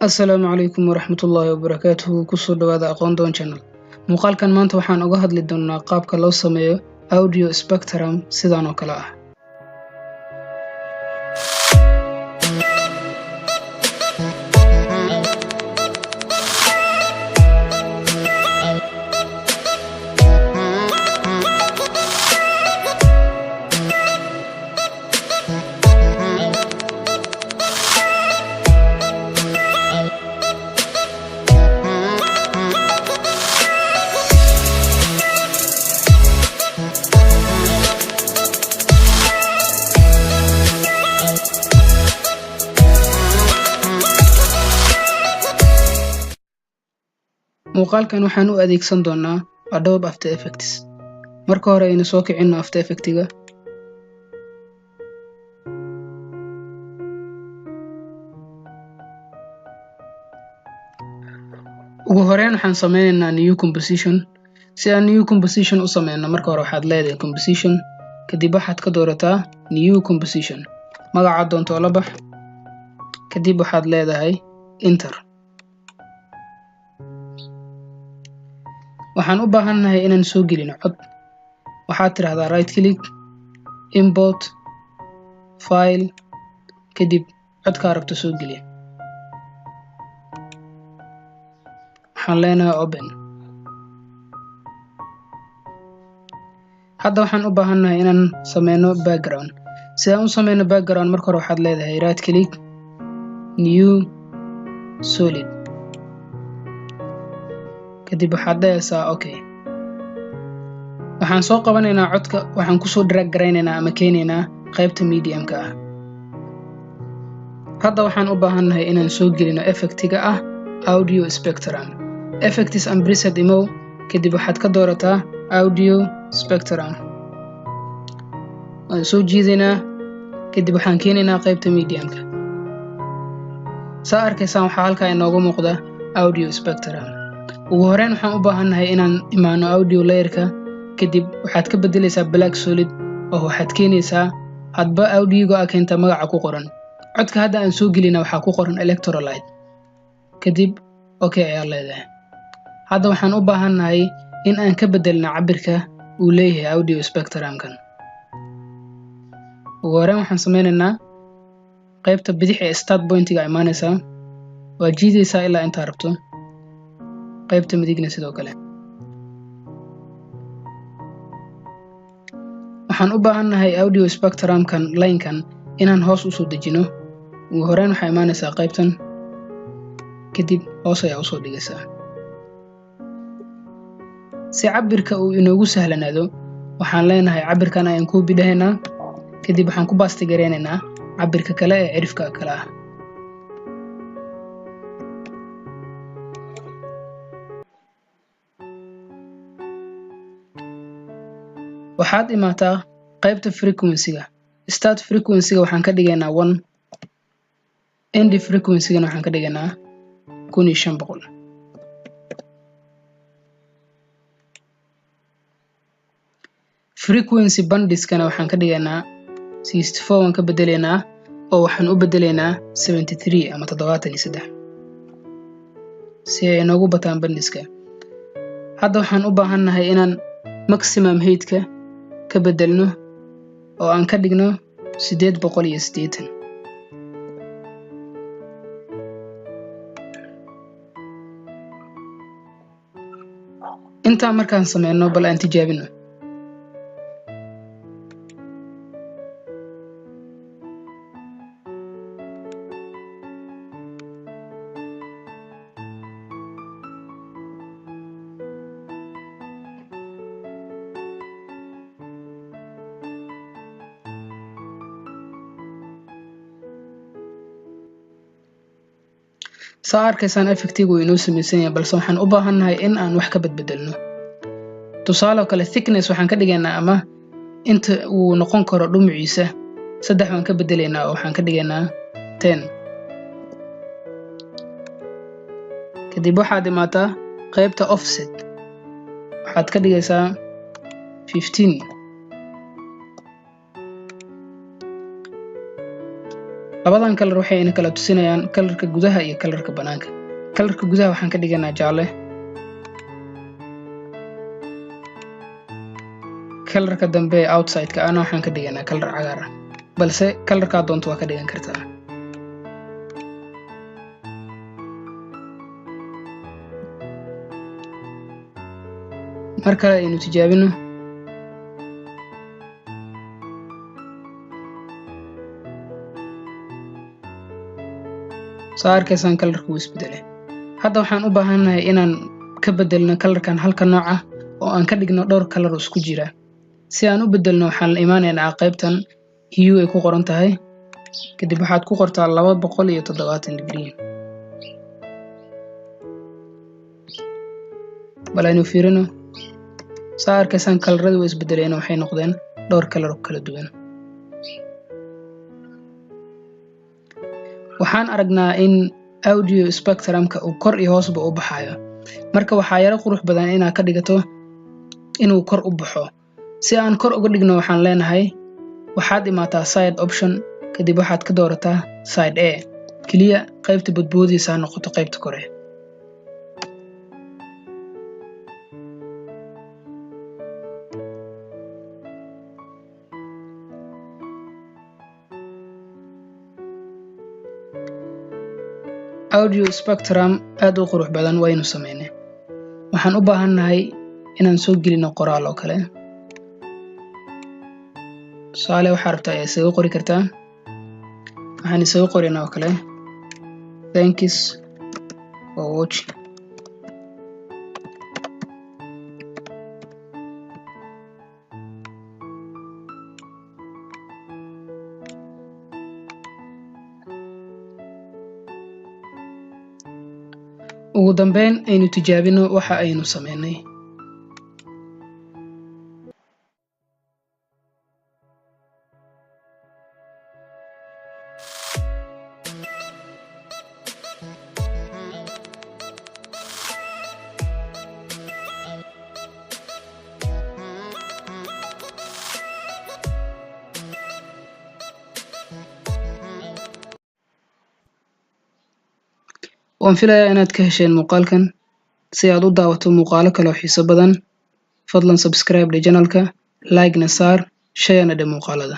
Assalaamu calaykum waraxmatullaahi wabarakaatuhu. Kusoo dhawaada aqoon doon channel. Muuqaalkan maanta waxaan uga hadli doonaa qaabka loo sameeyo audio spectrum sidaan oo kale ah. Muuqaalkan waxaan u adeegsan doonaa Adobe After Effects. Marka hore aynu soo kicino After Effects-ga. Ugu horeyn waxaan sameynaynaa new composition. Si aan new composition u sameyno, marka hore waxaad leedahay composition, kadib waxaad ka doorataa new composition. Magaca doonto la bax. Kadib waxaad leedahay enter. waxaan u baahannahay inaan soo gelino cod. waxaad tiraahdaa right click, import file, kadib codka rabto soo geli. waxaan leenahay open. hadda waxaan u baahannahay inaan sameyno background. Si aan u sameyno background, marka hore waxaad leedahay right click, new solid, kadib waxaad dhahaysaa okay. waxaan soo qabanaynaa codka, waxaan kusoo drag garaynaynaa ama keenaynaa qaybta medium-ka ah. hadda waxaan u baahannahay inaan soo gelino effect-ga ah audio spectrum. Effects and preset imow, kadib waxaad ka doorataa audio spectrum. waan soo jiidaynaa, kadib waxaan keenaynaa qaybta medium-ka. saa arkaysaan waxaa halkaa inooga muuqda audio spectrum. ugu horeyn waxaan u baahannahay inaan imaano audio layer-ka, kadib waxaad ka bedelaysaa black solid oo waxaad keenaysaa hadba audio-ga aad keenta magaca ku qoran. codka hadda aan soo gelina waxaa ku qoran electrolyte, kadib okay ayaa leedahay. hadda waxaan u baahannahay in aan ka bedelno cabirka uu leeyahay audio spectrum-kan. ugu horeyn waxaan sameynaynaa qaybta bidix ee start point-ga imaanaysaa, waa jiidaysaa ilaa intaa rabto, qaybta midigna sidoo kale. waxaan u baahannahay audio spectrum-kan line-kan inaan hoos u soo dejino. ugu horeyn waxaa imaanaysaa qaybtan, kadib hoos ayaa usoo dhigaysaa. si cabirka uu inoogu sahlanaado, waxaan leenahay cabirkan ayaan ku bidhahaynaa, kadib waxaan ku baasti gareynaynaa cabirka kale ee cirifka kale ah. waxaad imaataa qaybta frequency-ga. start frequency-ga waxaan ka dhigaynaa 1, end frequency-gana waxaan ka dhigaynaa 1500. frequency bandiskana waxaan ka dhigaynaa 64, waan ka bedelaynaa oo waxaan u bedelaynaa 73 ama 73 si ay inoogu bataan bandiska. hadda waxaan u baahannahay inaan maximum height-ka ka bedelno oo aan ka dhigno 880. intaa markaan sameyno, bal aan tijaabino. saa arkaysaan effect-igu inoo samaysan yahay, balse waxaan u baahannahay in aan wax ka bedbedelno. tusaale kale thickness waxaan ka dhigaynaa ama inta uu noqon karo dhumuciisa 3 waan ka bedelaynaa oo waxaan ka dhigaynaa 10. kadib waxaad imaataa qaybta offset, waxaad ka dhigaysaa 15. labadan color waxay ina kala tusinayaan colorka gudaha iyo colorka banaanka. Colorka gudaha waxaan ka dhiganaa jaalle, colorka dambe outside-ka ana waxaan ka dhiganaa color cagaar ah, balse colorka doonto waa ka dhigan kartaa. mar kale aynu tijaabino. soo arkaysaan colorka wuu isbedelay. hadda waxaan u baahanahay inaan ka bedelno colorkan halka nooc ah oo aan ka dhigno dhowr color isku jira. si aan u bedelno waxaan la imaanaynaa qaybtan hue ay ku qoran tahay, kadib waxaad ku qortaa 270 degree. bal aynu fiirino. soo arkaysaan colorada way isbedeleen, waxay noqdeen dhowr color oo kala duwan. waxaan aragnaa in audio spectrum-ka uu kor iyo hoosba u baxayo. marka waxaa yara qurux badan inaad ka dhigato inuu kor u baxo. si aan kor uga dhigno waxaan leenahay waxaad imaataa side option, kadib waxaad ka doorataa side A. kaliya qaybta badboodiisa ha noqoto qaybta kore. audio spectrum aad u qurux badan waynu sameynay. waxaan u baahanahay inaan soo gelino qoraal oo kale. su'aale waxaad rabtaa ayaa isaga qori kartaa. waxaan isaga qorinaa oo kale thanks for watching. ugu dambeyn aynu tijaabino waxa aynu sameynay. waan filayaa inaad ka hesheen muuqaalkan. si aad u daawato muuqaalo kale oo xiiso badan, fadlan subscribe channelka, like na saar, share na muuqaalada.